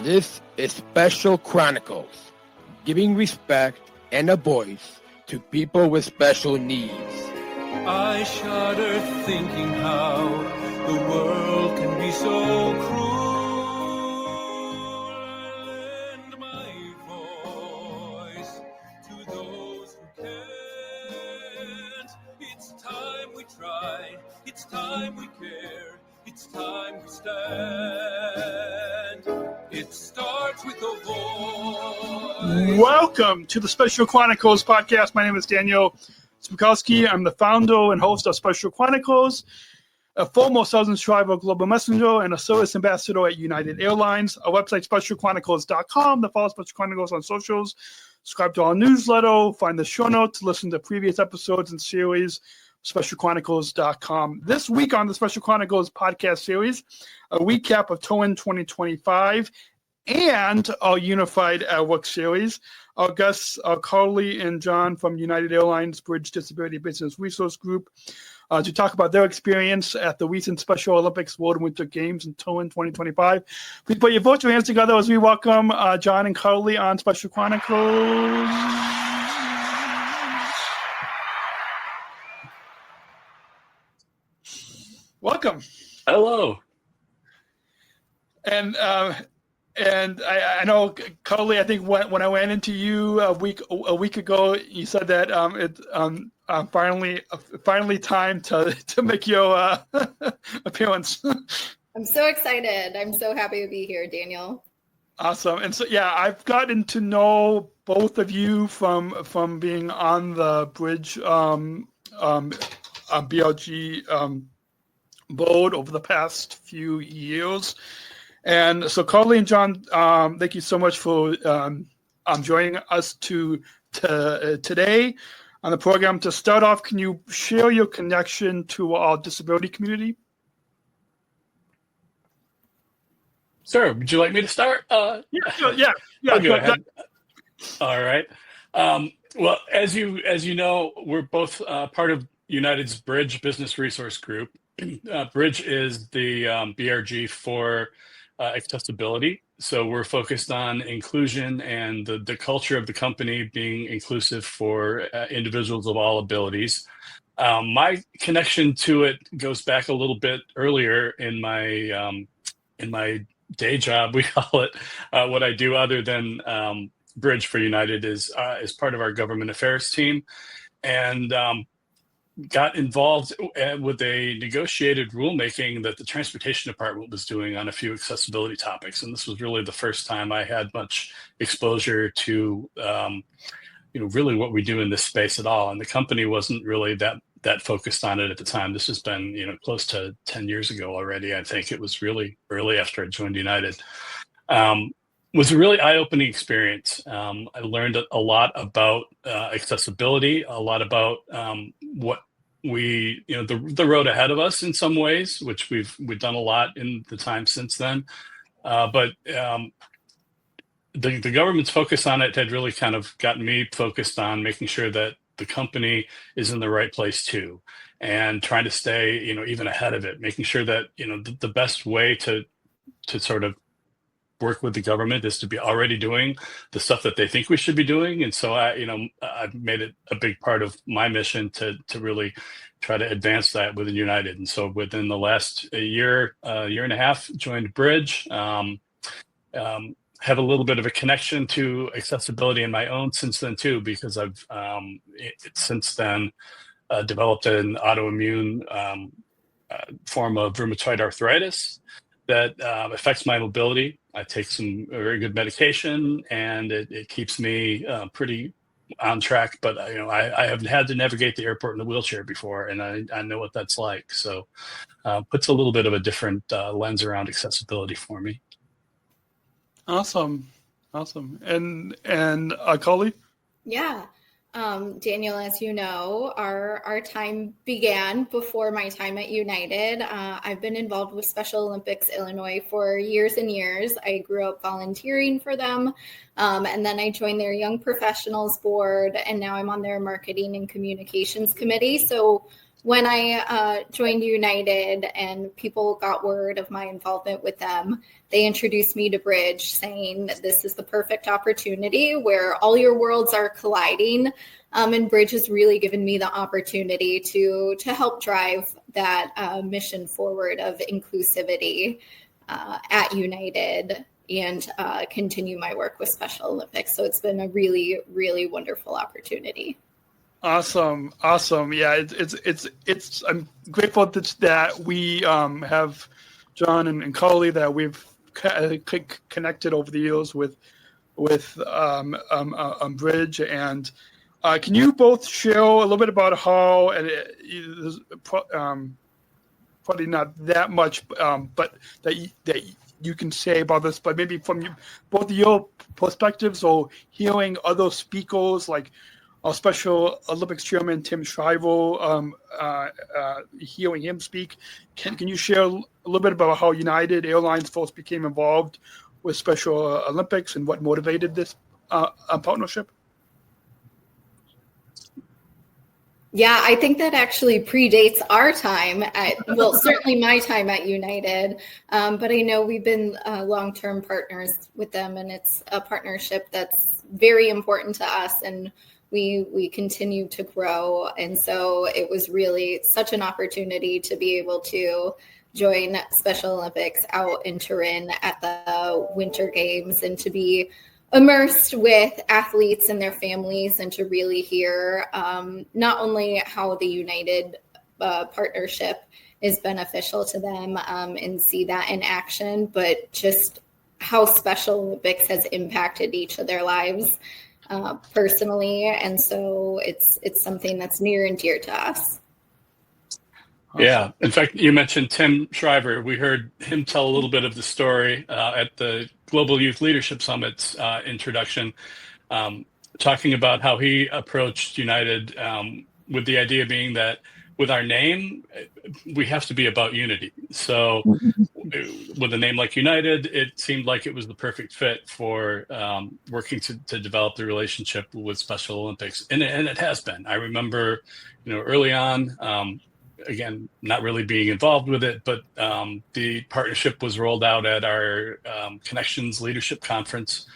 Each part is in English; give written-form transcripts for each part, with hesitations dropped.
This is Special Chronicles, giving respect and a voice to people with special needs. I shudder thinking how the world can be so cruel. Lend my voice to those who can't. It's time we try, it's time we care, it's time we stand. It starts with a voice. Welcome to the Special Chronicles Podcast. My name is Daniel Smrokowski. I'm the founder and host of Special Chronicles, a former Southern Shriver Global Messenger and a service ambassador at United Airlines. Our website, specialchronicles.com. To follow Special Chronicles on socials, subscribe to our newsletter, find the show notes, listen to previous episodes and series, specialchronicles.com. This week on the Special Chronicles Podcast Series, a recap of Turin 2025 and our Unified at Work series. Our guests are Carly and John from United Airlines Bridge Disability Business Resource Group to talk about their experience at the recent Special Olympics World and Winter Games in Turin 2025. Please put your virtual hands together as we welcome John and Carly on Special Chronicles. Welcome. Hello. And I know, Carly, I think when I ran into you a week ago, you said that it's finally time to make your appearance. I'm so excited. I'm so happy to be here, Daniel. Awesome. And so, yeah, I've gotten to know both of you from being on the Bridge BRG board over the past few years. And so, Carly and John, thank you so much for joining us today on the program. To start off, can you share your connection to our disability community? Sir, would you like me to start? Yeah. I'll go ahead. All right. Well, as you know, we're both part of United's Bridge Business Resource Group. Bridge is the BRG for accessibility. So we're focused on inclusion and the culture of the company being inclusive for individuals of all abilities. My connection to it goes back a little bit earlier in my day job, we call it. What I do other than Bridge for United is part of our government affairs team, and got involved with a negotiated rulemaking that the transportation department was doing on a few accessibility topics. And this was really the first time I had much exposure to, really what we do in this space at all. And the company wasn't really that focused on it at the time. This has been, close to 10 years ago already. I think it was really early after I joined United. Was a really eye-opening experience. I learned a lot about accessibility, a lot about what we, the road ahead of us in some ways, which we've done a lot in the time since then. But the government's focus on it had really kind of gotten me focused on making sure that the company is in the right place too, and trying to stay, even ahead of it, making sure that, the best way to sort of work with the government is to be already doing the stuff that they think we should be doing. And so I've made it a big part of my mission to really try to advance that within United. And so within the last year and a half, joined Bridge, have a little bit of a connection to accessibility in my own since then too, because I've since then developed an autoimmune form of rheumatoid arthritis that affects my mobility. I take some very good medication, and it keeps me pretty on track. But I haven't had to navigate the airport in a wheelchair before, and I know what that's like. So puts a little bit of a different lens around accessibility for me. Awesome. And Carly? Yeah. Daniel, as you know, our time began before my time at United. I've been involved with Special Olympics Illinois for years and years. I grew up volunteering for them, and then I joined their Young Professionals Board, and now I'm on their Marketing and Communications Committee. So when I joined United and people got word of my involvement with them, they introduced me to Bridge, saying this is the perfect opportunity where all your worlds are colliding. And Bridge has really given me the opportunity to help drive that mission forward of inclusivity at United and continue my work with Special Olympics. So it's been a really, really wonderful opportunity. Awesome. Yeah, it's. I'm grateful that we have John and Carly, that we've connected over the years with Bridge. And can you both share a little bit about how, and there's probably not that much, but that you can say about this, but maybe from both of your perspectives, or hearing other speakers like our Special Olympics chairman, Tim Shriver, hearing him speak. Can you share a little bit about how United Airlines first became involved with Special Olympics and what motivated this partnership? Yeah, I think that actually predates our time certainly my time at United. But I know we've been long-term partners with them, and it's a partnership that's very important to us, and we continue to grow. And so it was really such an opportunity to be able to join Special Olympics out in Turin at the Winter Games, and to be immersed with athletes and their families, and to really hear not only how the United partnership is beneficial to them and see that in action, but just how Special Olympics has impacted each of their lives personally. And so it's something that's near and dear to us. Yeah. In fact, you mentioned Tim Shriver. We heard him tell a little bit of the story at the Global Youth Leadership Summit's introduction, talking about how he approached United with the idea being that with our name, we have to be about unity. So with a name like United, it seemed like it was the perfect fit for working to develop the relationship with Special Olympics. And it has been. I remember, early on, again, not really being involved with it, but the partnership was rolled out at our Connections Leadership Conference,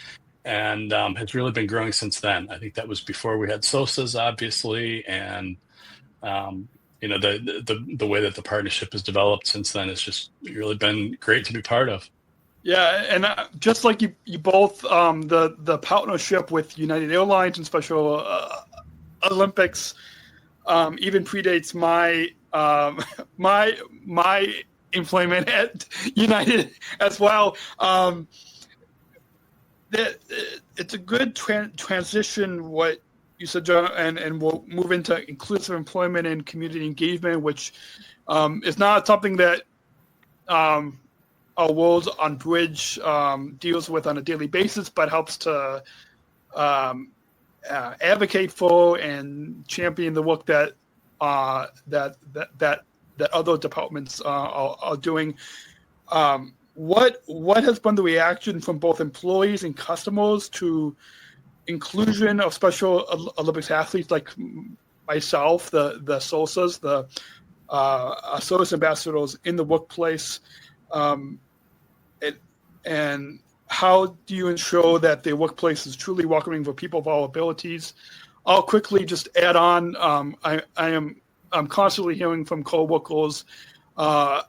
and has really been growing since then. I think that was before we had SOSAs, obviously, and the way that the partnership has developed since then has just really been great to be part of. Yeah, and just like you both, the partnership with United Airlines and Special Olympics even predates my employment at United as well. It's a good transition, what you said, John, and we'll move into inclusive employment and community engagement, which is not something that our world on Bridge deals with on a daily basis, but helps to advocate for and champion the work that other departments are doing. What has been the reaction from both employees and customers to inclusion of Special Olympics athletes like myself, the SOSAs, the service ambassadors in the workplace, and how do you ensure that the workplace is truly welcoming for people of all abilities? I'll quickly just add on. I'm constantly hearing from coworkers about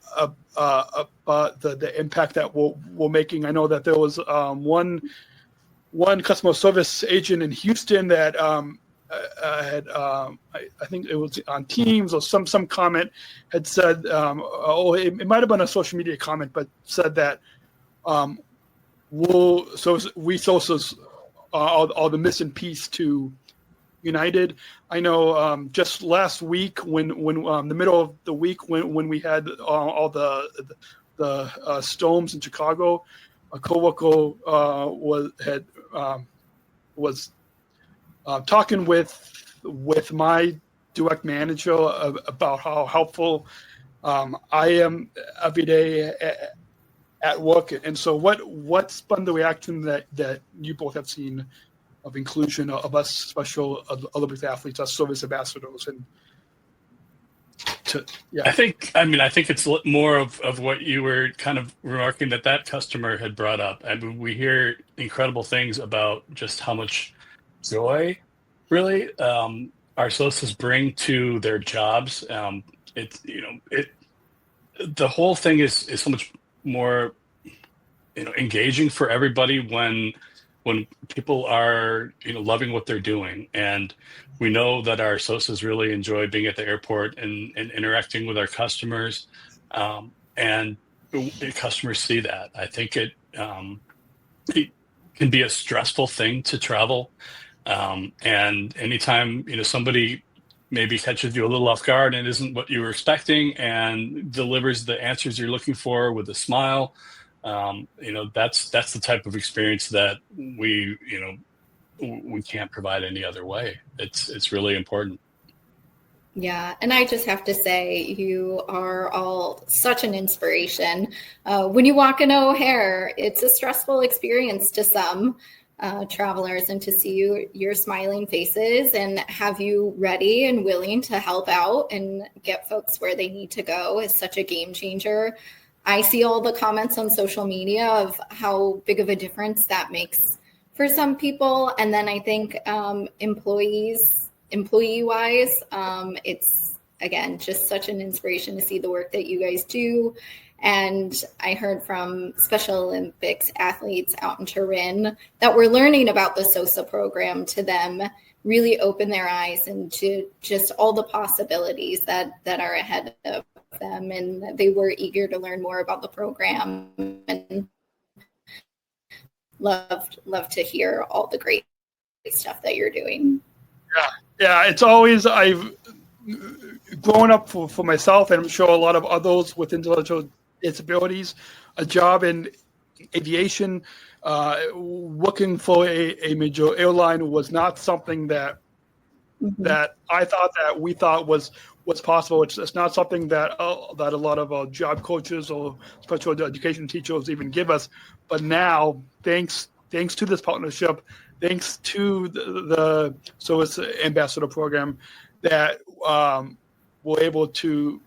the impact that we're making. I know that there was one customer service agent in Houston that had I think it was on Teams or some comment had said, it might have been a social media comment, but said that we SOSAs are the missing piece to United. I know just last week, when the middle of the week when we had all the storms in Chicago, a coworker was talking with my direct manager about how helpful I am every day at work. And so what's been the reaction that you both have seen of inclusion of us Special Olympics athletes, us service ambassadors? And Yeah. I mean, I think it's more of what you were kind of remarking that customer had brought up. I mean, we hear incredible things about just how much joy, really, our associates bring to their jobs. The whole thing is so much more, engaging for everybody when people are, loving what they're doing. And we know that our associates really enjoy being at the airport and interacting with our customers. And customers see that. I think it can be a stressful thing to travel. And anytime, somebody maybe catches you a little off guard and isn't what you were expecting and delivers the answers you're looking for with a smile, that's the type of experience that we can't provide any other way. It's really important. Yeah, and I just have to say, you are all such an inspiration. When you walk in O'Hare, it's a stressful experience to some travelers, and to see your smiling faces and have you ready and willing to help out and get folks where they need to go is such a game changer. I see all the comments on social media of how big of a difference that makes for some people. And then I think employee-wise, it's, again, just such an inspiration to see the work that you guys do. And I heard from Special Olympics athletes out in Turin that were learning about the SOSA program to them really open their eyes into just all the possibilities that are ahead of them. And they were eager to learn more about the program and love to hear all the great stuff that you're doing. Yeah. It's always, I've grown up for myself, and I'm sure a lot of others with intellectual disabilities, a job in aviation, working for a major airline was not something that I thought that we thought was possible. It's not something that a lot of job coaches or special education teachers even give us. But now, thanks to this partnership, thanks to the SOAS Ambassador Program, that we're able to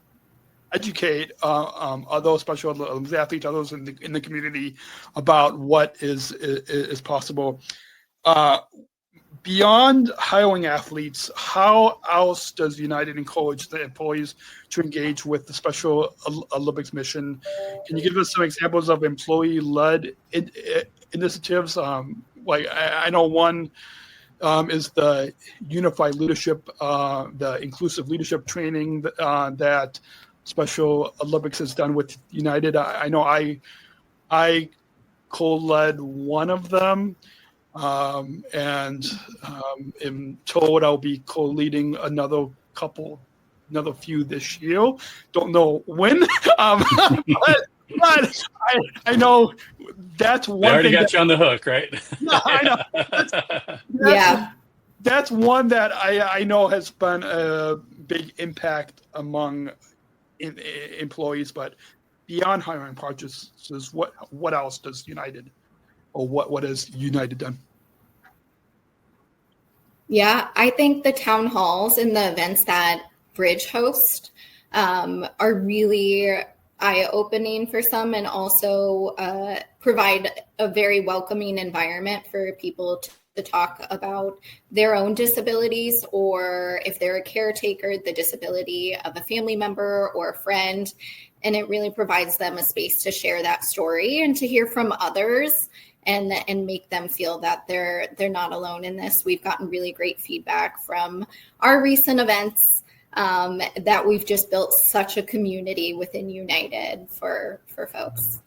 educate other special Olympics athletes, others in the community about what is possible. Beyond hiring athletes, how else does United encourage the employees to engage with the Special Olympics mission? Can you give us some examples of employee-led initiatives? Like I know one is the unified leadership, the inclusive leadership training that Special Olympics has done with United. I know I co-led one of them, and am told I'll be co-leading another few this year. Don't know when, but I know that's one. They already thing got you on the hook, right? No, I know. That's one that I know has been a big impact among employees. But beyond hiring practices, what else does United, or what has United done? Yeah, I think the town halls and the events that Bridge hosts are really eye-opening for some, and also provide a very welcoming environment for people to talk about their own disabilities, or if they're a caretaker, the disability of a family member or a friend. And it really provides them a space to share that story and to hear from others, and make them feel that they're not alone in this. We've gotten really great feedback from our recent events, that we've just built such a community within United for folks.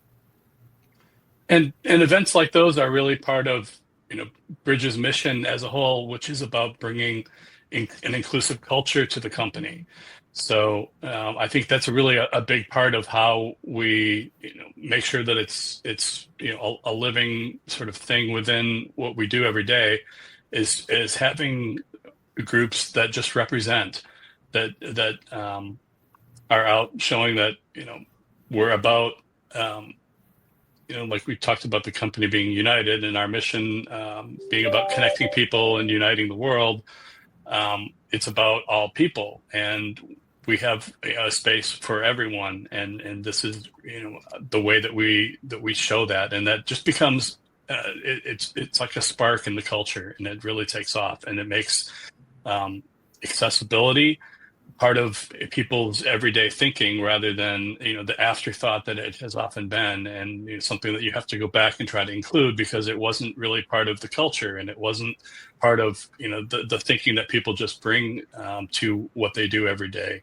And events like those are really part of Bridge's mission as a whole, which is about bringing an inclusive culture to the company. So I think that's really a big part of how we make sure that it's a living sort of thing within what we do every day, is having groups that just represent, that are out showing that we're about like we talked about the company being united, and our mission being about connecting people and uniting the world. It's about all people, and we have a space for everyone, and this is the way that we show that, and that just becomes it's like a spark in the culture, and it really takes off, and it makes accessibility part of people's everyday thinking rather than the afterthought that it has often been, and something that you have to go back and try to include because it wasn't really part of the culture, and it wasn't part of the thinking that people just bring to what they do every day.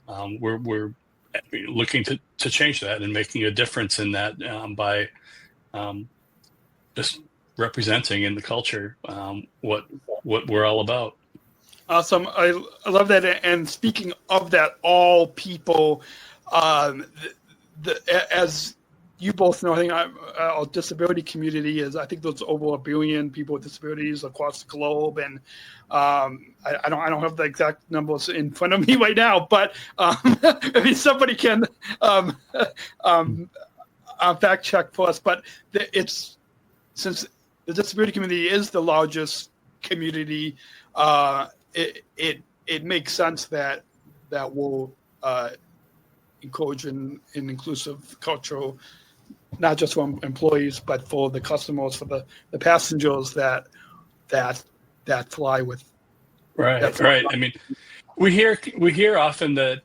We're looking to change that and making a difference in that by just representing in the culture what we're all about. Awesome. I love that. And speaking of that, all people, as you both know, I think our disability community is, I think there's over 1 billion people with disabilities across the globe. And I don't have the exact numbers in front of me right now, but I mean, somebody can fact check for us. But since the disability community is the largest community, it makes sense that we'll encourage an inclusive culture, not just for employees, but for the customers, for the passengers that fly with. Right. I mean, we hear often that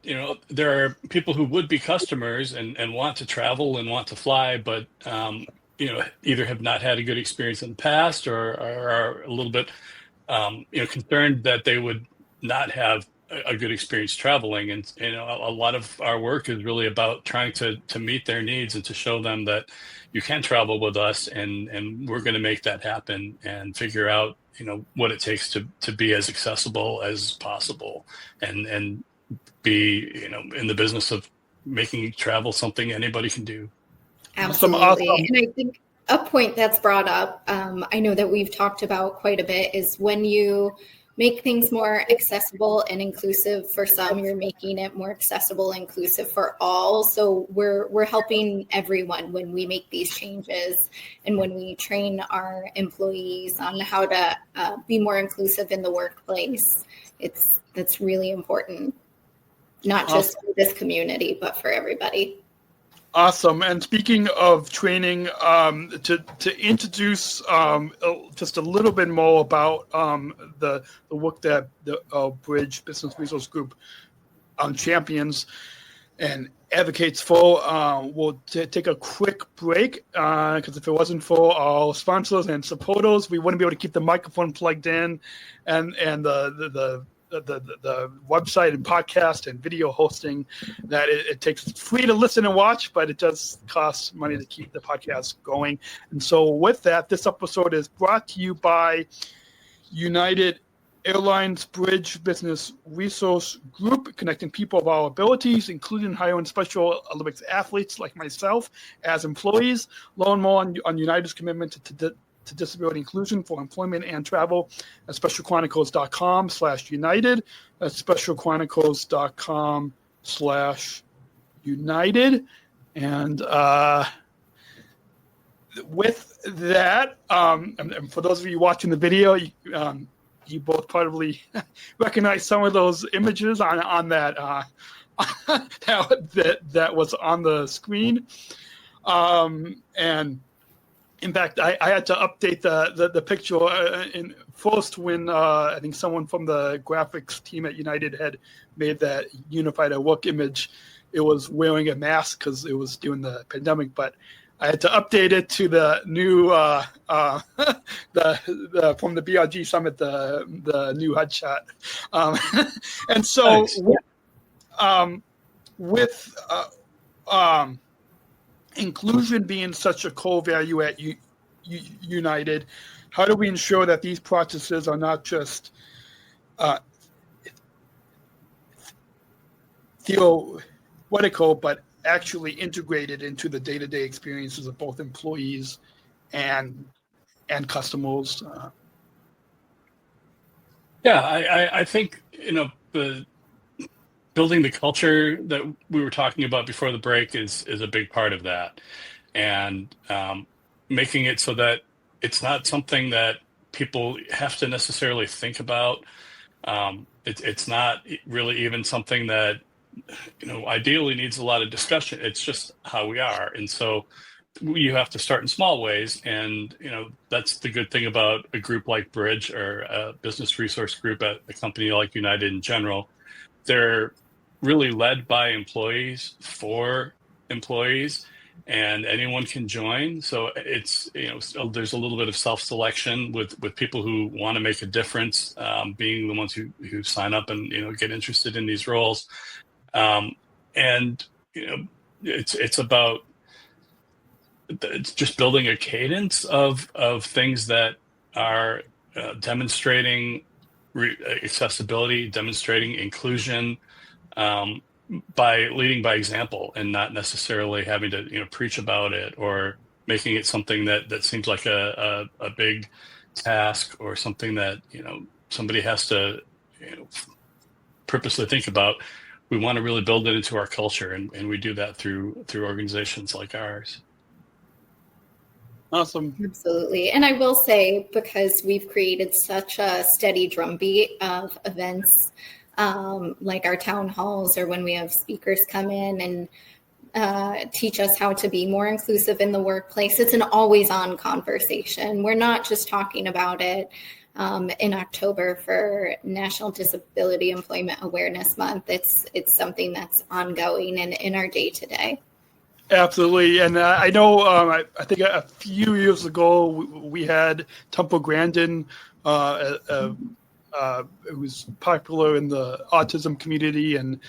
there are people who would be customers and want to travel and want to fly, but either have not had a good experience in the past or are a little bit concerned that they would not have a good experience traveling. And a lot of our work is really about trying to meet their needs and to show them that you can travel with us, and we're going to make that happen and figure out what it takes to be as accessible as possible, and be in the business of making travel something anybody can do. Absolutely. Awesome. And I think a point that's brought up, I know that we've talked about quite a bit, is when you make things more accessible and inclusive for some, you're making it more accessible and inclusive for all. So we're helping everyone when we make these changes, and when we train our employees on how to be more inclusive in the workplace. That's really important, not just for this community, but for everybody. Awesome. And speaking of training, to introduce just a little bit more about the work that the Bridge Business Resource Group champions and advocates for, we'll take a quick break because if it wasn't for our sponsors and supporters, we wouldn't be able to keep the microphone plugged in and the website and podcast and video hosting that it takes. It's free to listen and watch, but it does cost money to keep the podcast going. And so with that, this episode is brought to you by United Airlines Bridge Business Resource Group, connecting people of all abilities, including hiring Special Olympics athletes like myself as employees. Learn more on United's commitment to disability inclusion for employment and travel at specialchronicles.com/united. That's specialchronicles.com/united. And with that, and for those of you watching the video, you both probably recognize some of those images on that that was on the screen. And in fact, I had to update the picture in first when I think someone from the graphics team at United had made that unified at work image. It was wearing a mask because it was during the pandemic, but I had to update it to the new the from the BRG summit, the new headshot. And so nice. with inclusion being such a core value at United, how do we ensure that these processes are not just theoretical, but actually integrated into the day-to-day experiences of both employees and customers? Yeah, I think the building the culture that we were talking about before the break is a big part of that, and making it so that it's not something that people have to necessarily think about. It's not really even something that ideally needs a lot of discussion. It's just how we are. And so you have to start in small ways. And, that's the good thing about a group like Bridge or a business resource group at a company like United in general. They're really led by employees for employees, and anyone can join. So it's, there's a little bit of self-selection with people who want to make a difference, being the ones who sign up and, get interested in these roles. And, it's about just building a cadence of things that are demonstrating accessibility, demonstrating inclusion, by leading by example and not necessarily having to preach about it or making it something that seems like a big task or something that somebody has to purposely think about. We want to really build it into our culture, and we do that through organizations like ours. Awesome. Absolutely. And I will say, because we've created such a steady drumbeat of events, like our town halls, or when we have speakers come in and teach us how to be more inclusive in the workplace, it's an always on conversation. We're not just talking about it in October for National Disability Employment Awareness Month. It's something that's ongoing and in our day to day. Absolutely. And I know, I think a few years ago, we had Temple Grandin, who was popular in the autism community, and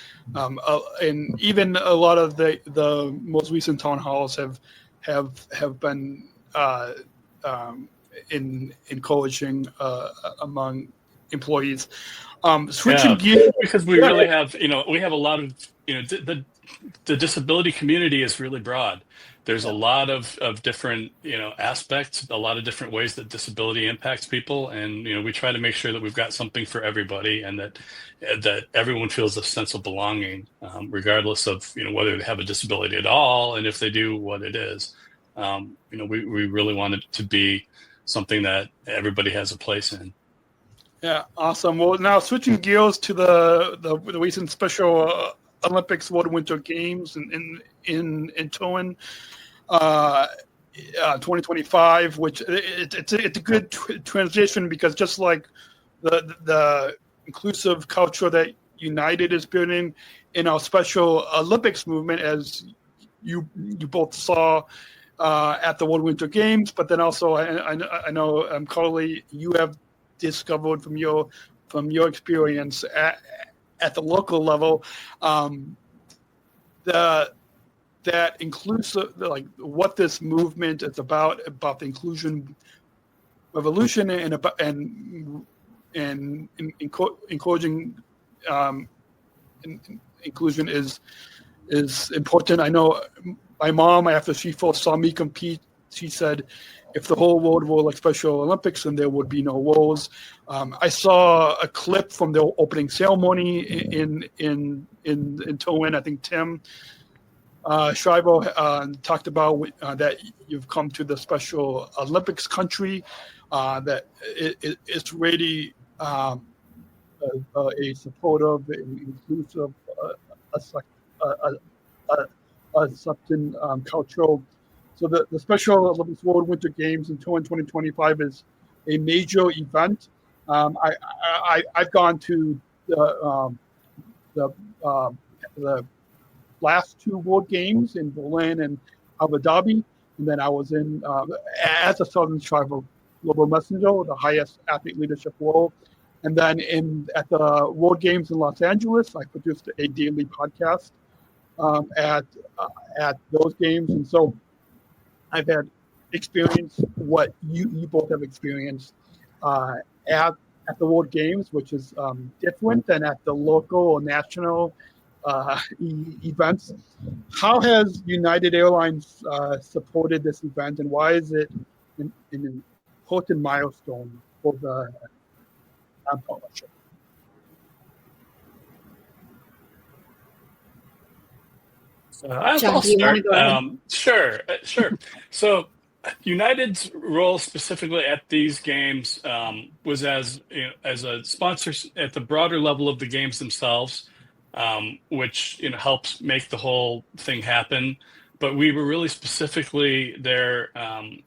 even a lot of the most recent town halls have been in encouraging among employees. Switching gears, because we really have, we have a lot of, the disability community is really broad. There's a lot of different, aspects, a lot of different ways that disability impacts people. And, we try to make sure that we've got something for everybody, and that everyone feels a sense of belonging, regardless of, whether they have a disability at all. And if they do, what it is. We really want it to be something that everybody has a place in. Yeah, awesome. Well, now switching gears to the recent Special Olympics World Winter Games in Turin, 2025, which it's a good transition, because just like the inclusive culture that United is building in our Special Olympics movement, as you both saw at the World Winter Games, but then also I know, Carly, you have discovered from your experience at the local level, that inclusive, like what this movement is about the inclusion revolution, and encouraging inclusion is important. I know my mom, after she first saw me compete, she said, if the whole world were like Special Olympics, then there would be no wars. I saw a clip from the opening ceremony in Turin. I think Tim Shriver talked about that you've come to the Special Olympics country, that it's really a supportive, inclusive, accepting cultural. So the Special Olympics World Winter Games in Turin 2025 is a major event. I've gone to the last two World Games in Berlin and Abu Dhabi, and then I was in as a Southern Tribal Global Messenger, the highest athlete leadership role, and then at the World Games in Los Angeles, I produced a daily podcast at those games, and so I've had experience what you both have experienced at the World Games, which is different than at the local or national events. How has United Airlines supported this event, and why is it an important milestone for the partnership? I'll start. Sure. So United's role specifically at these games was as a sponsor at the broader level of the games themselves, which helps make the whole thing happen. But we were really specifically there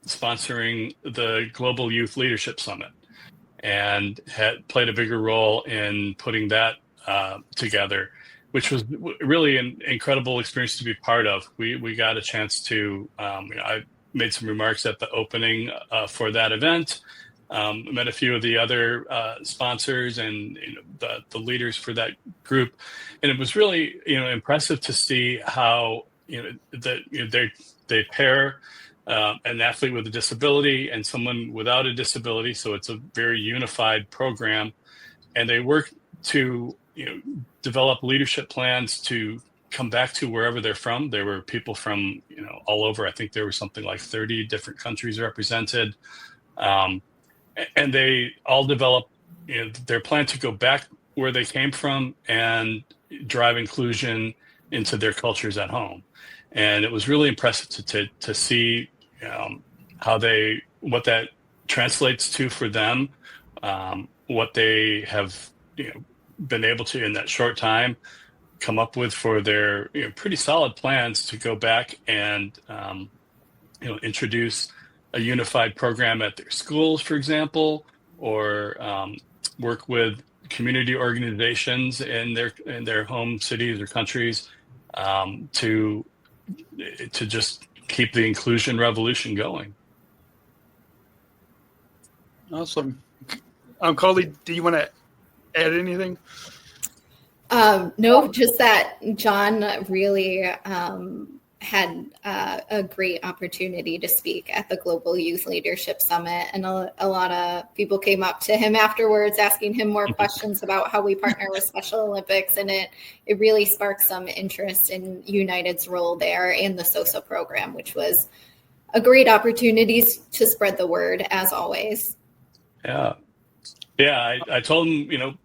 sponsoring the Global Youth Leadership Summit, and had played a bigger role in putting that together, which was really an incredible experience to be part of. We got a chance to, I made some remarks at the opening for that event, met a few of the other sponsors and the leaders for that group. And it was really, impressive to see how, they pair an athlete with a disability and someone without a disability. So it's a very unified program, and they work to, develop leadership plans to come back to wherever they're from. There were people from, all over. I think there were something like 30 different countries represented. And they all develop, their plan to go back where they came from and drive inclusion into their cultures at home. And it was really impressive to see what that translates to for them, what they have been able to in that short time come up with for their pretty solid plans to go back and introduce a unified program at their schools, for example, or work with community organizations in their home cities or countries to just keep the inclusion revolution going. Awesome. Carly, do you want to add anything? No, just that John really had a great opportunity to speak at the Global Youth Leadership Summit, and a lot of people came up to him afterwards asking him more questions about how we partner with Special Olympics, and it really sparked some interest in United's role there and the SOSA program, which was a great opportunity to spread the word, as always. Yeah, I told him,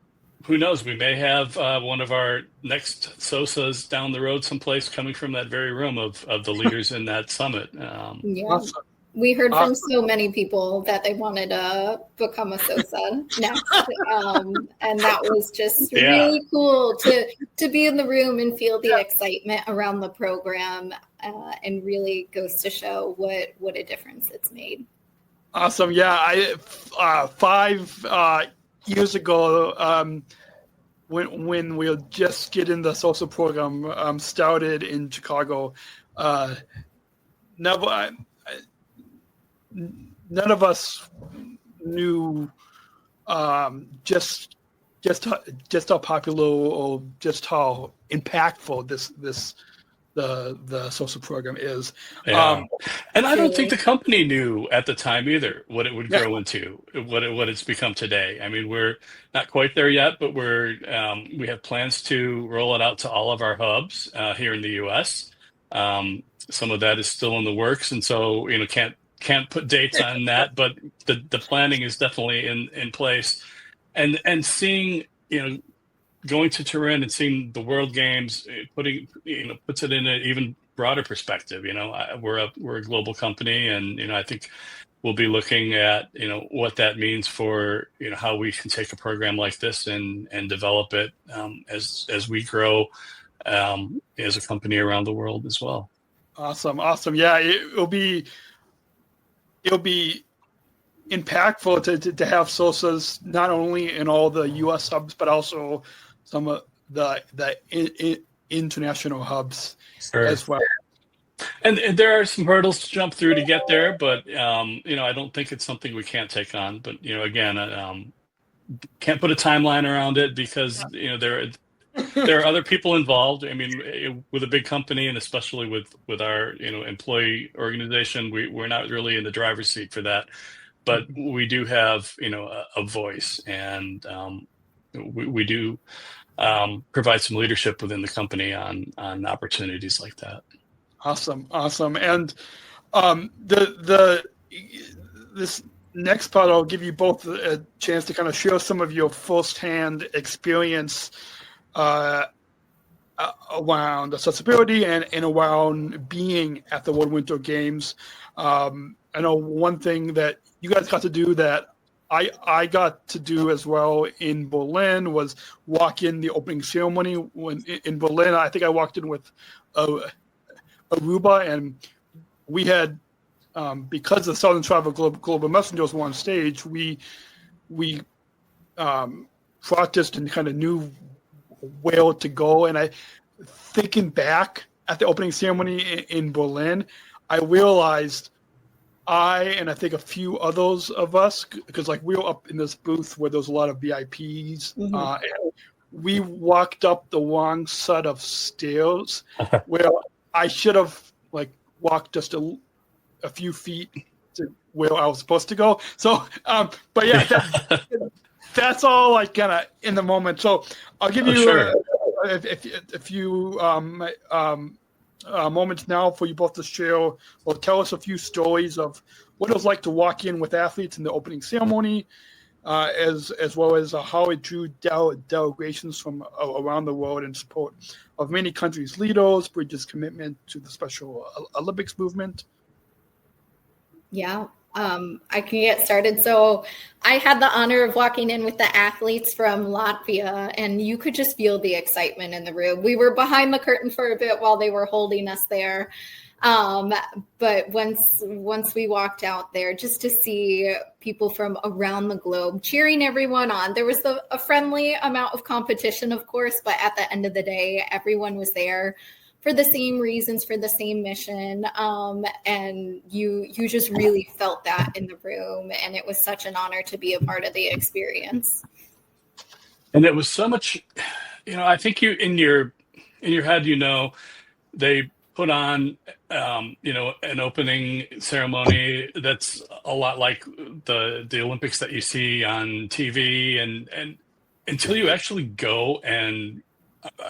who knows, we may have one of our next SOSAs down the road someplace coming from that very room of the leaders in that summit. Awesome. We heard from so many people that they wanted to become a SOSA next. And that was just really cool to be in the room and feel the excitement around the program, and really goes to show what a difference it's made. Awesome. Yeah, 5 years ago, when we were just getting the SOSA program started in Chicago, none of us knew just how popular or just how impactful the SOSA program is. Yeah. And I don't think the company knew at the time either what it would grow into, what it's become today. I mean, we're not quite there yet, but we have plans to roll it out to all of our hubs here in the U.S. Some of that is still in the works, and so can't put dates on that, but the planning is definitely in place. And seeing going to Turin and seeing the World Games, puts it in an even broader perspective. We're a global company, and I think we'll be looking at what that means for how we can take a program like this and develop it as we grow as a company around the world as well. Awesome. Yeah, it'll be impactful to have SOSAs not only in all the U.S. hubs, but also some of the international hubs as well. And there are some hurdles to jump through to get there, but I don't think it's something we can't take on. But again, can't put a timeline around it because there are other people involved. I mean, with a big company, and especially with our employee organization, we're not really in the driver's seat for that, but we do have a voice, and we do provide some leadership within the company on opportunities like that. Awesome. And this next part, I'll give you both a chance to kind of share some of your firsthand experience around accessibility and around being at the World Winter Games. I know one thing that you guys got to do that I got to do as well in Berlin was walk in the opening ceremony. When in Berlin, I think I walked in with Aruba, and we had because the Southern Travel Global Messengers were on stage, we practiced and kind of knew where to go. And thinking back at the opening ceremony in Berlin, I realized I think a few others of us, because like we were up in this booth where there's a lot of VIPs, and we walked up the wrong set of stairs where I should have like walked just a few feet to where I was supposed to go. So, but yeah, that's all like kind of in the moment. So I'll give you a few moments now for you both to share or tell us a few stories of what it was like to walk in with athletes in the opening ceremony, as well as how it drew delegations from around the world in support of many countries' leaders, Bridge's commitment to the Special Olympics movement. Yeah, I can get started. So I had the honor of walking in with the athletes from Latvia, and you could just feel the excitement in the room. We were behind the curtain for a bit while they were holding us there. But once we walked out there, just to see people from around the globe cheering everyone on, there was a friendly amount of competition, of course, but at the end of the day, everyone was there for the same reasons, for the same mission. And you just really felt that in the room. And it was such an honor to be a part of the experience. And it was so much, I think you, in your head, they put on, an opening ceremony that's a lot like the Olympics that you see on TV. And until you actually go and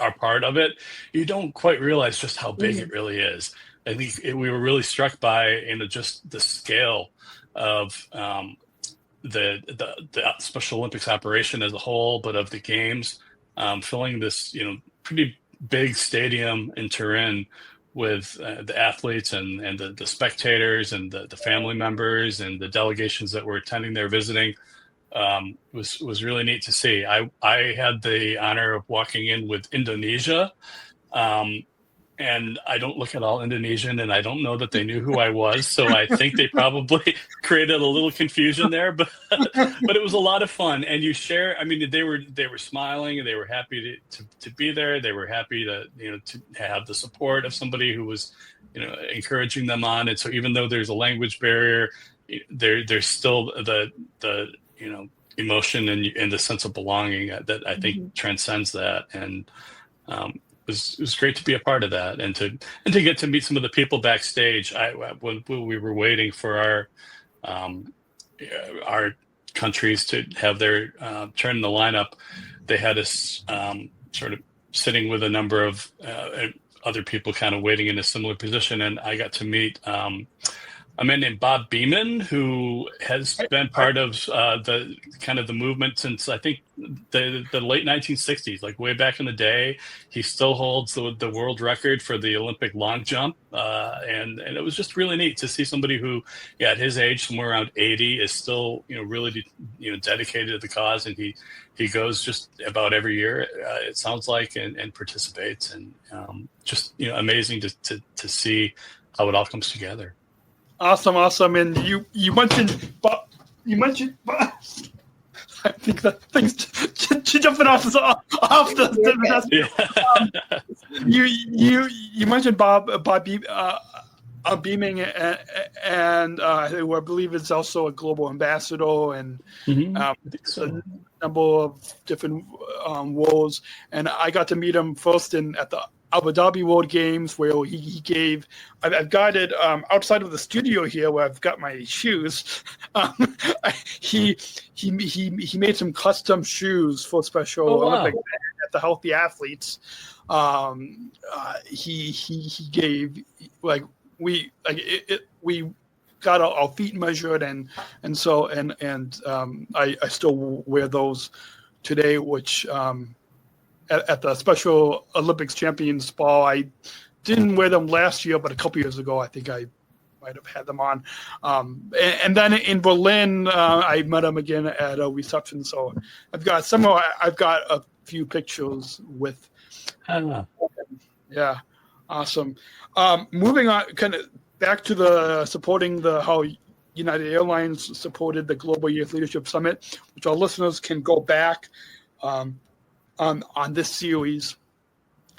are part of it, you don't quite realize just how big it really is. I think we were really struck by just the scale of the Special Olympics operation as a whole, but of the games, filling this pretty big stadium in Turin with the athletes and the spectators and the family members and the delegations that were attending there visiting. Was really neat to see. I had the honor of walking in with Indonesia, and I don't look at all Indonesian, and I don't know that they knew who I was, so I think they probably created a little confusion there, but it was a lot of fun. And you share, they were smiling, and they were happy to be there. They were happy to have the support of somebody who was encouraging them on. And so even though there's a language barrier, there's still the emotion and the sense of belonging that I think transcends that. And it was great to be a part of that and to get to meet some of the people backstage. When we were waiting for our countries to have their turn in the lineup, they had us sort of sitting with a number of other people kind of waiting in a similar position. And I got to meet a man named Bob Beeman, who has been part of the movement since I think the late 1960s, like way back in the day. He still holds the world record for the Olympic long jump, and it was just really neat to see somebody who, at his age, somewhere around 80, is still really dedicated to the cause, and he goes just about every year, it sounds like, and participates, and just amazing to see how it all comes together. Awesome. And you mentioned Bob. I think that thing's jumping off the. You mentioned Bob Beaming, and who I believe is also a global ambassador and a number of different roles. And I got to meet him first at the Abu Dhabi World Games, where he gave. I've got it outside of the studio here, where I've got my shoes. He made some custom shoes for Special Olympics at the Healthy Athletes. He gave we got our feet measured and I still wear those today, which. At the Special Olympics Champions Ball, I didn't wear them last year, but a couple years ago, I think I might have had them on. And then in Berlin, I met him again at a reception. So I've got a few pictures with. Yeah, awesome. Moving on, kind of back to the supporting how United Airlines supported the Global Youth Leadership Summit, which our listeners can go back on this series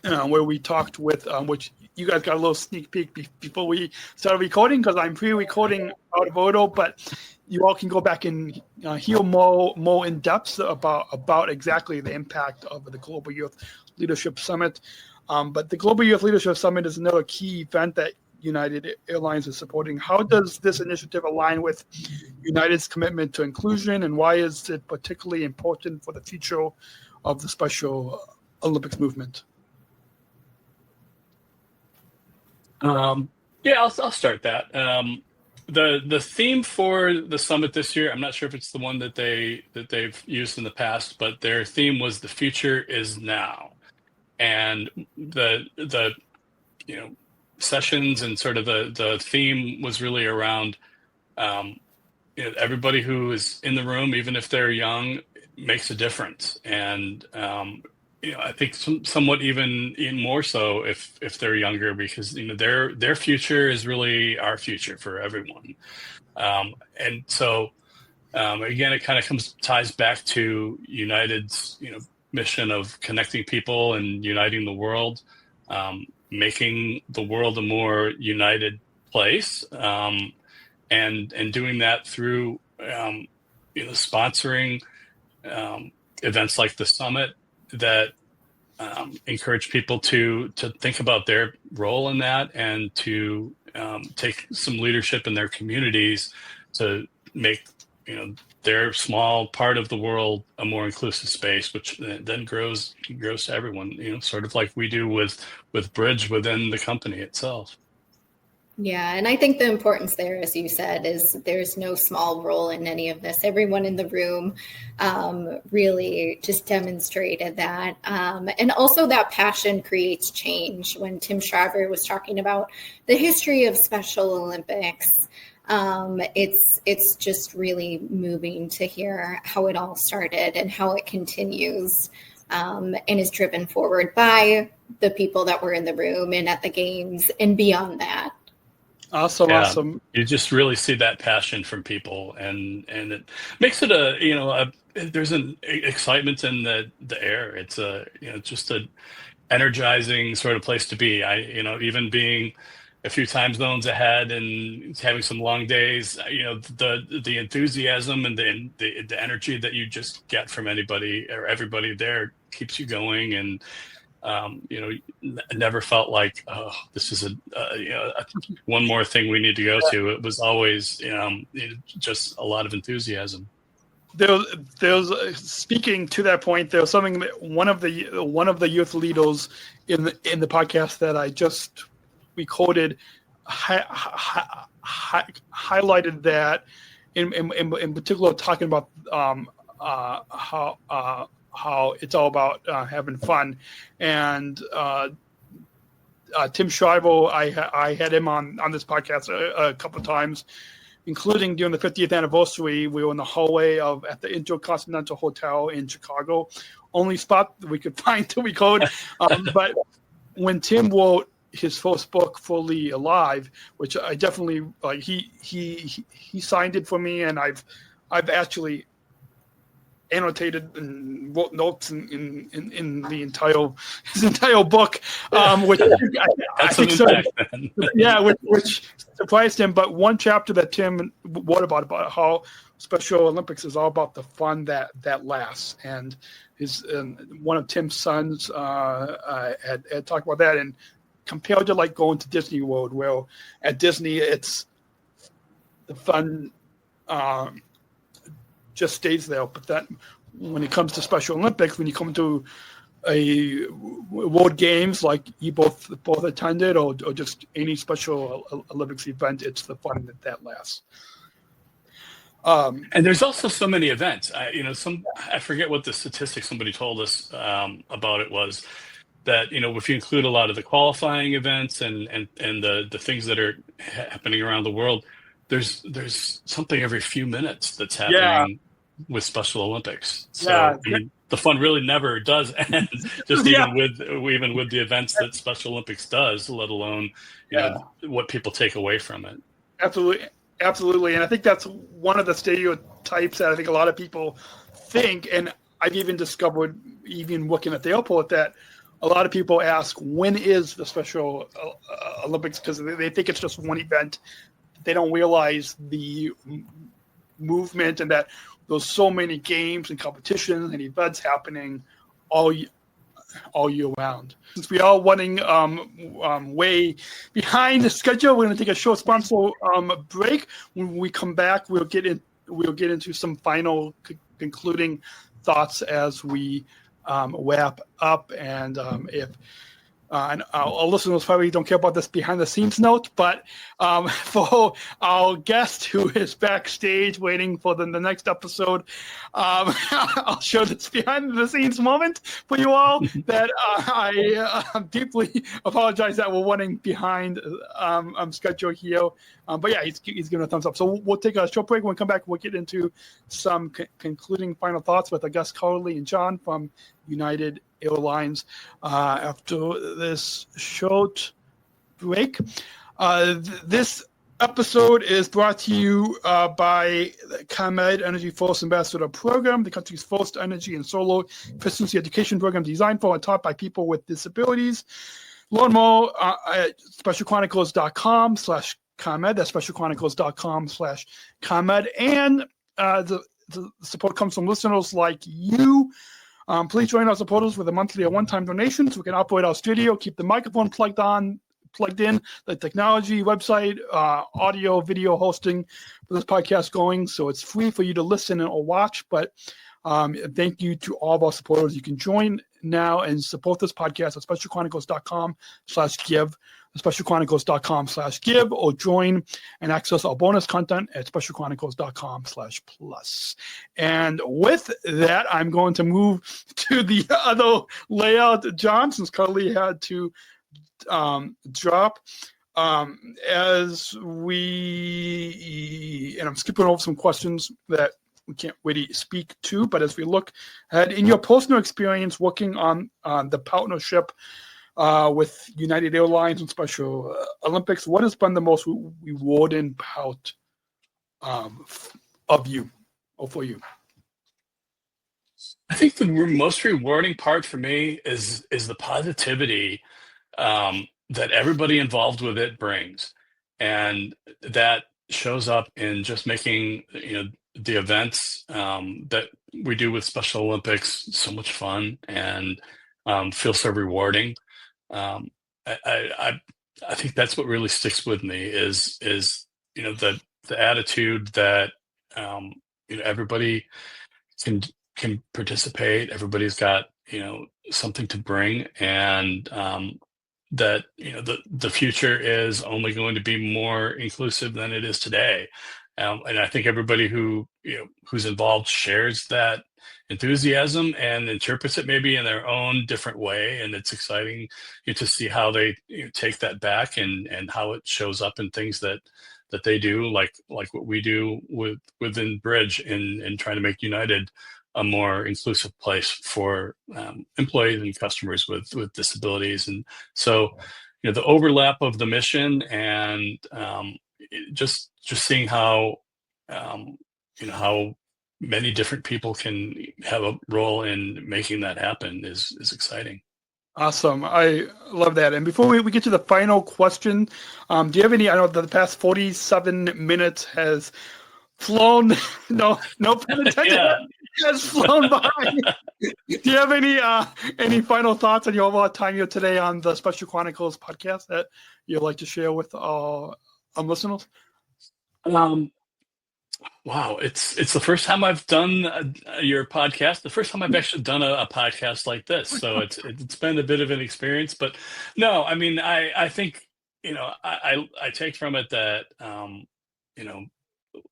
where we talked with, which you guys got a little sneak peek before we started recording, because I'm pre-recording out of Odo, but you all can go back and hear more in depth about exactly the impact of the Global Youth Leadership Summit. But the Global Youth Leadership Summit is another key event that United Airlines is supporting. How does this initiative align with United's commitment to inclusion, and why is it particularly important for the future of the Special Olympics movement? I'll start that. The theme for the summit this year, I'm not sure if it's the one that they've used in the past, but their theme was "The future is now," and the sessions and sort of the theme was really around everybody who is in the room, even if they're young, makes a difference, and I think somewhat even more so if they're younger, because their future is really our future for everyone. And so again, it kind of ties back to United's mission of connecting people and uniting the world, making the world a more united place, and doing that through sponsoring events like the summit that encourage people to think about their role in that, and to take some leadership in their communities to make their small part of the world a more inclusive space, which then grows to everyone. Sort of like we do with Bridge within the company itself. Yeah, and I think the importance there, as you said, is there's no small role in any of this. Everyone in the room really just demonstrated that. And also that passion creates change. When Tim Shriver was talking about the history of Special Olympics, it's just really moving to hear how it all started and how it continues, and is driven forward by the people that were in the room and at the games and beyond that. Awesome. You just really see that passion from people, and it makes it there's an excitement in the air. It's just a energizing sort of place to be. Even being a few time zones ahead and having some long days, the enthusiasm and the energy that you just get from anybody or everybody there keeps you going, and never felt like, oh, this is one more thing we need to go to. It was always, just a lot of enthusiasm. There's speaking to that point, there was something that one of the youth leaders in the podcast that I just recorded highlighted that in particular, talking about how it's all about having fun. And Tim Shriver, I had him on this podcast a couple of times, including during the 50th anniversary. We were in the hallway at the Intercontinental Hotel in Chicago, only spot that we could find to record. But when Tim wrote his first book, Fully Alive, which I definitely he signed it for me, and I've actually annotated and wrote notes in the his entire book, which I think so. Yeah, which surprised him. But one chapter that Tim wrote about how Special Olympics is all about the fun that lasts, and one of Tim's sons had talked about that, and compared to like going to Disney World, where at Disney it's the fun just stays there. But that when it comes to Special Olympics, when you come to a World Games like you both attended, or just any Special Olympics event, it's the fun that lasts. And there's also so many events. I forget what the statistic somebody told us about it was. that, if you include a lot of the qualifying events and the things that are happening around the world, there's something every few minutes that's happening with Special Olympics. So I mean, the fun really never does end. Just even with the events that Special Olympics does, let alone what people take away from it. Absolutely, and I think that's one of the stereotypes that I think a lot of people think, and I've even discovered, even looking at the airport, that a lot of people ask, when is the Special Olympics? Because they think it's just one event. They don't realize the movement and that there's so many games and competitions and events happening all year round. Since we are running way behind the schedule, we're going to take a short sponsor break. When we come back, we'll get into some final concluding thoughts as we wrap up. And if and our listeners probably don't care about this behind the scenes note, but for our guest who is backstage waiting for the next episode, I'll show this behind the scenes moment for you all that I deeply apologize that we're running behind schedule here. But yeah, he's giving a thumbs up. So we'll take a short break. When we come back, we'll get into some concluding final thoughts with our guests, Carly and John from United Airlines after this short break. This episode is brought to you by the ComEd Energy Force Ambassador Program, the country's first energy and solar efficiency education program designed for and taught by people with disabilities. Learn more at specialchronicles.com/ComEd. That's specialchronicles.com/ComEd. And the support comes from listeners like you. Please join our supporters with a monthly or one-time donation so we can operate our studio, keep the microphone plugged in, the technology, website, audio, video hosting for this podcast going. So it's free for you to listen or watch. But thank you to all of our supporters. You can join now and support this podcast at specialchronicles.com/give. specialchronicles.com/give, or join and access our bonus content at specialchronicles.com/plus. And with that, I'm going to move to the other layout, John, since Carly had to drop. As we, and I'm skipping over some questions that we can't really speak to, but as we look ahead, in your personal experience working on the partnership with United Airlines and Special Olympics, what has been the most rewarding part of you or for you? I think the most rewarding part for me is the positivity that everybody involved with it brings, and that shows up in just making the events that we do with Special Olympics so much fun and feel so rewarding. I think that's what really sticks with me is the attitude that everybody can participate. Everybody's got something to bring, and that the future is only going to be more inclusive than it is today. And I think everybody who's involved shares that enthusiasm and interprets it maybe in their own different way. And it's exciting to see how they take that back and how it shows up in things that they do, like what we do within Bridge in trying to make United a more inclusive place for employees and customers with disabilities. And so, the overlap of the mission and just seeing how how many different people can have a role in making that happen is exciting. Awesome. I love that. And before we get to the final question, do you have any, I know that the past 47 minutes has flown, no pun intended, has flown by. Do you have any final thoughts on your overall time here today on the Special Chronicles podcast that you'd like to share with our listeners? Wow, it's the first time I've done your podcast. The first time I've actually done a podcast like this, so it's been a bit of an experience. But no, I mean, I think I take from it that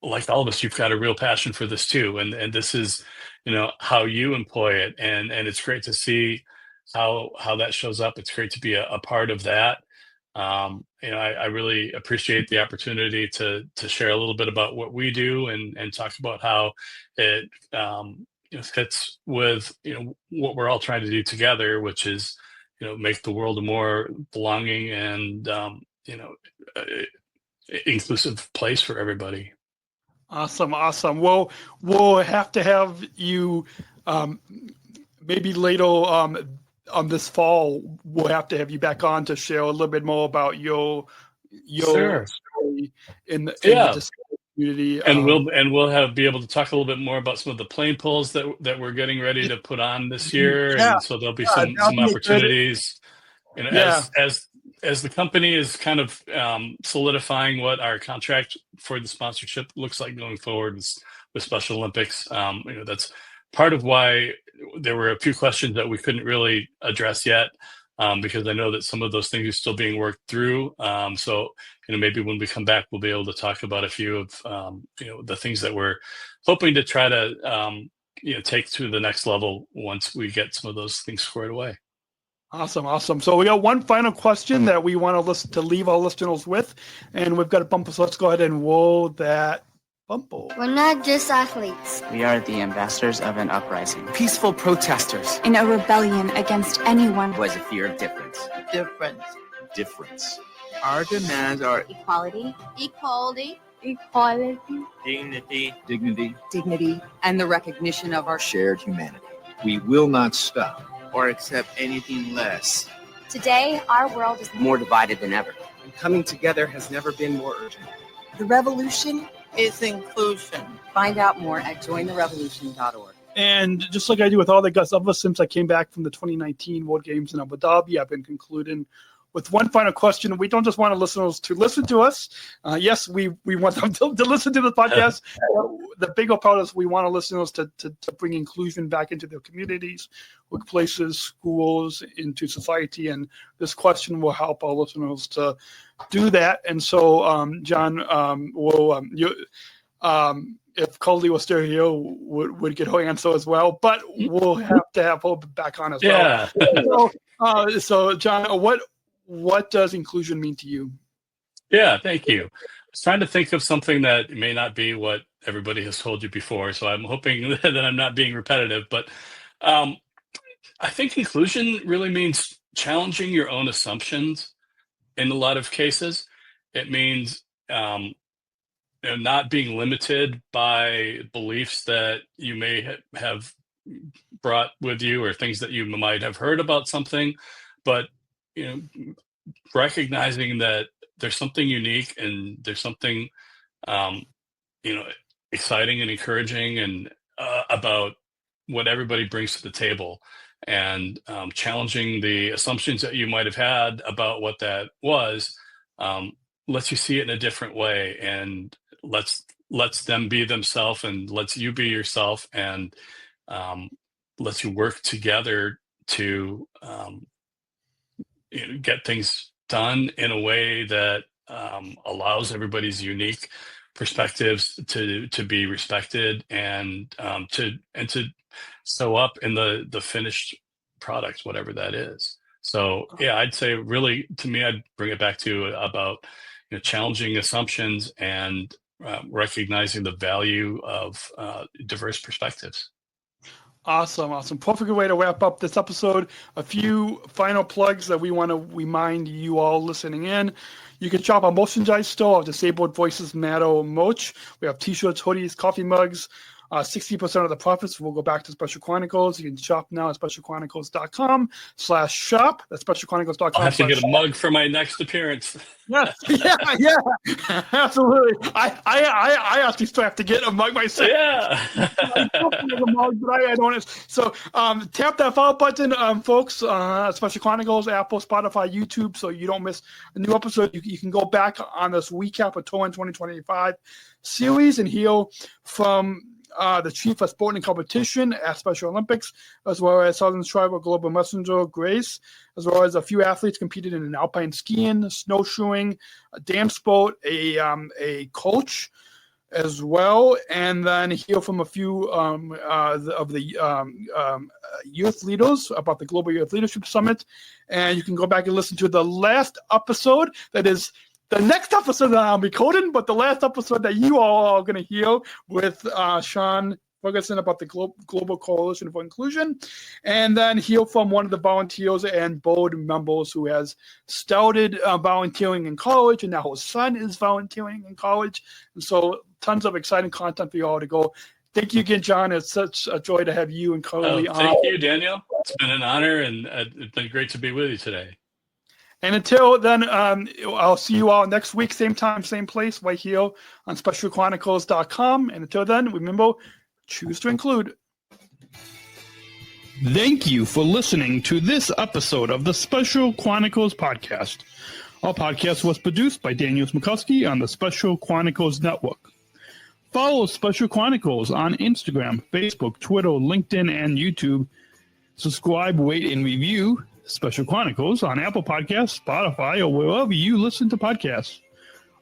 like all of us, you've got a real passion for this too, and this is how you employ it, and it's great to see how that shows up. It's great to be a part of that. I really appreciate the opportunity to share a little bit about what we do and talk about how it fits with what we're all trying to do together, which is make the world a more belonging and inclusive place for everybody. Awesome. Well, we'll have to have you maybe later on this fall. We'll have to have you back on to share a little bit more about your Sure. story in the disability community. And we'll be able to talk a little bit more about some of the plane pulls that we're getting ready to put on this year. Yeah. And so there'll be some opportunities. As the company is kind of solidifying what our contract for the sponsorship looks like going forward with Special Olympics, that's part of why there were a few questions that we couldn't really address yet, because I know that some of those things are still being worked through. So maybe when we come back, we'll be able to talk about a few of the things that we're hoping to try to take to the next level once we get some of those things squared away. Awesome. So we got one final question that we want to leave our listeners with, and we've got a bumper. So let's go ahead and roll that bumper. We're not just athletes. We are the ambassadors of an uprising. Peaceful protesters. In a rebellion against anyone who has a fear of difference. Difference. Our demands are equality, dignity, and the recognition of our shared humanity. We will not stop or accept anything less. Today, our world is more divided than ever. And coming together has never been more urgent. The revolution is inclusion. Find out more at jointherevolution.org. And just like I do with all the guests, ever since I came back from the 2019 World Games in Abu Dhabi, I've been concluding with one final question. We don't just want our listeners to listen to us. Yes, we want them to listen to the podcast. The bigger part is we want our listeners to bring inclusion back into their communities, workplaces, schools, into society. And this question will help our listeners to do that. And so, John, if Carly was still here, would get her answer as well. But we'll have to have her back on as well. So, John, what does inclusion mean to you? Yeah, thank you. I was trying to think of something that may not be what everybody has told you before, so I'm hoping that I'm not being repetitive. But I think inclusion really means challenging your own assumptions in a lot of cases. It means not being limited by beliefs that you may have brought with you or things that you might have heard about something, but recognizing that there's something unique and there's something exciting and encouraging and about what everybody brings to the table, and challenging the assumptions that you might have had about what that was, lets you see it in a different way, and lets them be themselves and lets you be yourself, and lets you work together to get things done in a way that allows everybody's unique perspectives to be respected and to show up in the finished product, whatever that is. So yeah, I'd say really, to me, I'd bring it back to about challenging assumptions and recognizing the value of diverse perspectives. Awesome. Perfect way to wrap up this episode. A few final plugs that we want to remind you all listening in. You can shop our merchandise store of Disabled Voices Matter merch. We have t-shirts, hoodies, coffee mugs. 60% of the profits will go back to Special Chronicles. You can shop now at specialchronicles.com/shop. That's specialchronicles.com. I'll have to get a mug for my next appearance. Yes. Yeah, absolutely. I actually still have to get a mug myself. Yeah. I don't. So tap that follow button, folks. Special Chronicles, Apple, Spotify, YouTube, so you don't miss a new episode. You can go back on this recap of Turin2025 series and hear from the chief of sport and competition at Special Olympics, as well as Southern Tribal Global Messenger Grace, as well as a few athletes competed in alpine skiing, snowshoeing, a dance boat, a coach, as well, and then hear from a few of the youth leaders about the Global Youth Leadership Summit. And you can go back and listen to the last episode. That is the next episode that I'll be coding, but the last episode that you all are going to hear with Sean Ferguson about the Global Coalition for Inclusion, and then hear from one of the volunteers and board members who has started volunteering in college, and now his son is volunteering in college. And so tons of exciting content for you all to go. Thank you again, John. It's such a joy to have you and Carly on. Thank you, Daniel. It's been an honor, and it's been great to be with you today. And until then, I'll see you all next week, same time, same place, right here on SpecialChronicles.com. And until then, remember, choose to include. Thank you for listening to this episode of the Special Chronicles podcast. Our podcast was produced by Daniel Smrokowski on the Special Chronicles Network. Follow Special Chronicles on Instagram, Facebook, Twitter, LinkedIn, and YouTube. Subscribe, rate, and review Special Chronicles on Apple Podcasts, Spotify, or wherever you listen to podcasts.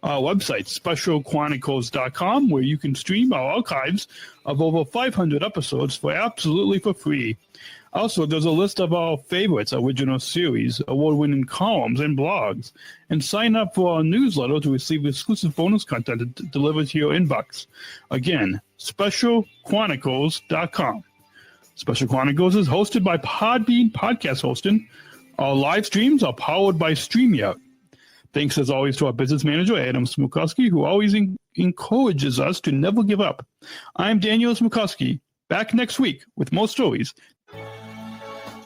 Our website, SpecialChronicles.com, where you can stream our archives of over 500 episodes absolutely for free. Also, there's a list of our favorites, original series, award-winning columns, and blogs. And sign up for our newsletter to receive exclusive bonus content delivered to your inbox. Again, SpecialChronicles.com. Special Chronicles is hosted by Podbean Podcast Hosting. Our live streams are powered by StreamYard. Thanks, as always, to our business manager, Adam Smrokowski, who always encourages us to never give up. I'm Daniel Smrokowski, back next week with more stories.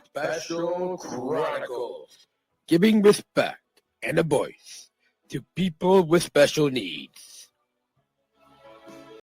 Special Chronicles, giving respect and a voice to people with special needs.